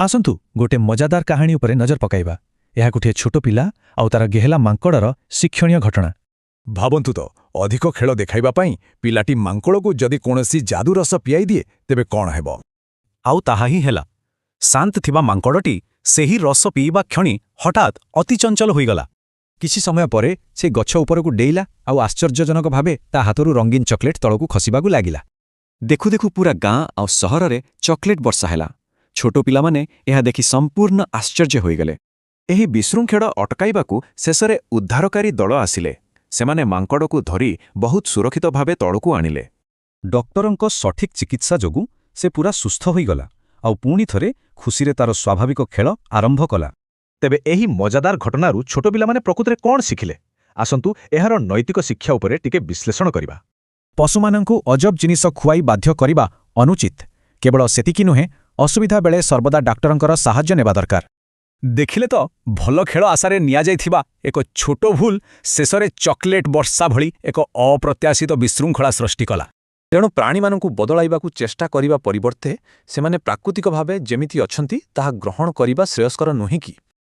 आसंतु गोटे मजादार कहानी उपरे नजर पकाइबा। यह गोटे छोट पिला आउ तार गेहला मांकड़र शिक्षणीय घटना। भावन्तु तो अधिक खेल देखाइबा पई पिलाटी मांकड़को जदि कोनोसी जादू रस पियाई दिए तेबे कौन हेबो। आउ ताहा ही हेला। शांत थिबा मांकड़टी सेही रस पीवा क्षणी हठात अति चंचल होईगला। किछि समय परे से गछ उपरकू डेइला आउ आश्चर्यजनक भावे ता हाथरू रंगीन चॉकलेट तळकू खसिबाकू लागिला। देखु देखु पूरा गाँ आउ सहररे चॉकलेट वर्षा हेला। छोट पिलामाने एहा देखि संपूर्ण आश्चर्य होईगले। एही विशृंखला अटकाइबाकू शेषरे उद्धारकारी दल आसिले। सेमाने मांकड़को धरी बहुत सुरक्षित भावे तळकू आनिले। डॉक्टरंको सठिक चिकित्सा जोगु से पूरा सुस्थ होईगला आउ पुणी थरे खुशीरे तार स्वाभाविक खेल आरंभ कला। तेबे एही मजादार घटनारू छोट पिलामाने प्रकृतरे कोन शिखिले? आसंतु एहार नैतिक शिक्षा उपरे टिके विश्लेषण करिबा। पशुमानंकु अजब जिनिस खुआई बाध्य करिबा अनुचित। केवल सेतिकी नुहे, असुविधा बेले सर्वदा डाक्टरंकर साहाय्य नेबा दरकार। देखिले तो भल खेल आशारे निया जाइथिबा एक छोट भूल शेषरे चॉकलेट वर्षा भली एक अप्रत्याशित विशृंखला सृष्टि कला। तेणु प्राणीमानंकु बदलाइबाकू चेष्टा करिबा परिवर्ते सेमाने प्राकृतिक भावे जेमिति अछंती ताहा ग्रहण करिबा श्रेयस्कर नुहे कि?